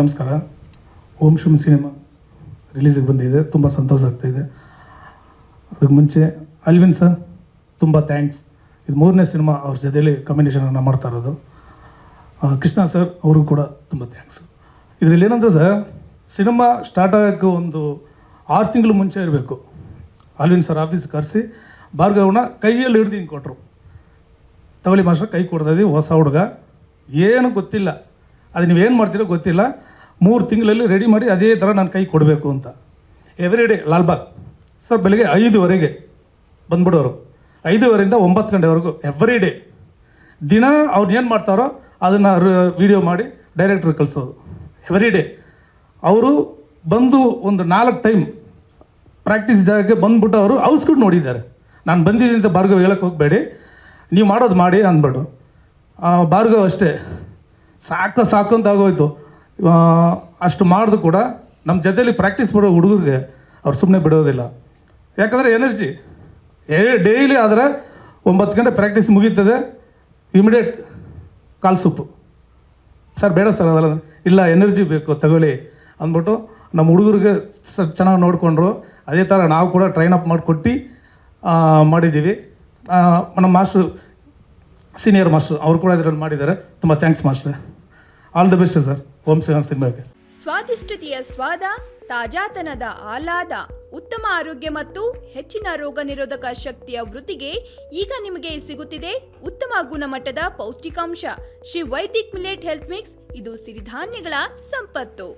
ನಮಸ್ಕಾರ. ಓಂ ಶುಮ್ ಸಿನಿಮಾ ರಿಲೀಸಿಗೆ ಬಂದಿದೆ, ತುಂಬ ಸಂತೋಷ ಆಗ್ತಾಯಿದೆ. ಅದಕ್ಕೆ ಮುಂಚೆ ಅಲ್ವಿನ್ ಸರ್ ತುಂಬ ಥ್ಯಾಂಕ್ಸ್. ಇದು 3ನೇ ಸಿನಿಮಾ ಅವ್ರ ಜೊತೆಯಲ್ಲಿ ಕಾಂಬಿನೇಷನನ್ನು ಮಾಡ್ತಾ ಇರೋದು. ಕೃಷ್ಣ ಸರ್ ಅವ್ರಿಗೂ ಕೂಡ ತುಂಬ ಥ್ಯಾಂಕ್ಸ್. ಇದರಲ್ಲಿ ಏನಂದ್ರೆ ಸರ್, ಸಿನಿಮಾ ಸ್ಟಾರ್ಟ್ ಆಗೋಕ್ಕೆ ಒಂದು 6 ತಿಂಗಳು ಮುಂಚೆ ಇರಬೇಕು. ಅಲ್ವಿನ್ ಸರ್ ಆಫೀಸ್ಗೆ ಕರೆಸಿ ಭಾರ್ಗವನ ಕೈಯಲ್ಲಿ ಹಿಡ್ದು ಹಿಂಗೆ ಕೊಟ್ಟರು. ತಗೊಳ್ಳಿ ಮಾಸ್ಟರ್, ಕೈ ಕೊಡ್ತಾಯಿದ್ದೀವಿ, ಹೊಸ ಹುಡುಗ, ಏನು ಗೊತ್ತಿಲ್ಲ, ಅದು ನೀವೇನು ಮಾಡ್ತೀರೋ ಗೊತ್ತಿಲ್ಲ, 3 ತಿಂಗಳಲ್ಲಿ ರೆಡಿ ಮಾಡಿ ಅದೇ ಥರ ನಾನು ಕೈ ಕೊಡಬೇಕು ಅಂತ. ಎವ್ರಿ ಡೇ ಲಾಲ್ಬಾಗ್ ಸರ್ ಬೆಳಗ್ಗೆ 5:15 ಬಂದ್ಬಿಡೋರು, 5:15 ಇಂದ 9 ಗಂಟೆವರೆಗೂ ಎವ್ರಿ ಡೇ. ದಿನ ಅವ್ರು ಏನು ಮಾಡ್ತಾರೋ ಅದನ್ನು ವೀಡಿಯೋ ಮಾಡಿ ಡೈರೆಕ್ಟ್ರಿಗೆ ಕಳಿಸೋದು ಎವ್ರಿ ಡೇ. ಅವರು ಬಂದು ಒಂದು 4 ಟೈಮ್ ಪ್ರಾಕ್ಟೀಸ್ ಜಾಗಕ್ಕೆ ಬಂದುಬಿಟ್ಟು ಅವರು ಔಸ್ಕೊಂಡು ನೋಡಿದ್ದಾರೆ. ನಾನು ಬಂದಿದ್ದೀನಿ ಅಂತ ಭಾರ್ಗವ್ ಹೇಳಕ್ಕೆ ಹೋಗಬೇಡಿ, ನೀವು ಮಾಡೋದು ಮಾಡಿ ಅಂದ್ಬಿಟ್ಟು. ಭಾರ್ಗವ್ ಅಷ್ಟೇ ಸಾಕು ಅಂತ ಆಗೋಯ್ತು. ಅಷ್ಟು ಮಾಡಿದ್ರು ಕೂಡ ನಮ್ಮ ಜೊತೆಯಲ್ಲಿ ಪ್ರಾಕ್ಟೀಸ್ ಮಾಡೋ ಹುಡುಗರಿಗೆ ಅವ್ರು ಸುಮ್ಮನೆ ಬಿಡೋದಿಲ್ಲ. ಯಾಕಂದರೆ ಎನರ್ಜಿ ಡೈಲಿ ಆದರೆ 9 ಗಂಟೆ ಪ್ರಾಕ್ಟೀಸ್ ಮುಗೀತದೆ, ಇಮಿಡಿಯೇಟ್ ಕಾಲು ಸೂಪು. ಸರ್ ಬೇಡ ಸರ್ ಅದಲ್ಲ, ಇಲ್ಲ ಎನರ್ಜಿ ಬೇಕು ತಗೊಳ್ಳಿ ಅಂದ್ಬಿಟ್ಟು ನಮ್ಮ ಹುಡುಗರಿಗೆ ಚೆನ್ನಾಗಿ ನೋಡಿಕೊಂಡ್ರು. ಅದೇ ಥರ ನಾವು ಕೂಡ ಟ್ರೈನ್ ಅಪ್ ಮಾಡಿಕೊಟ್ಟು ಮಾಡಿದ್ದೀವಿ. ನಮ್ಮ ಮಾಸ್ಟ್ರು ಸೀನಿಯರ್ ಮಾಸ್ಟ್ರು ಅವರು ಕೂಡ ಇದರಲ್ಲಿ ಮಾಡಿದ್ದಾರೆ. ತುಂಬ ಥ್ಯಾಂಕ್ಸ್ ಮಾಸ್ಟ್ರೆ. All the best sir Om ಸಿನಿಮಾಗೆ. ಸ್ವಾದಿಷ್ಟತೆಯ ಸ್ವಾದ, ತಾಜಾತನದ ಆಹ್ಲಾದ, ಉತ್ತಮ ಆರೋಗ್ಯ ಮತ್ತು ಹೆಚ್ಚಿನ ರೋಗ ನಿರೋಧಕ ಶಕ್ತಿಯ ವೃದ್ಧಿಗೆ ಈಗ ನಿಮಗೆ ಸಿಗುತ್ತಿದೆ ಉತ್ತಮ ಗುಣಮಟ್ಟದ ಪೌಷ್ಟಿಕಾಂಶ Shri Vaidik millet health mix. ಇದು ಸಿರಿಧಾನ್ಯಗಳ ಸಂಪತ್ತು.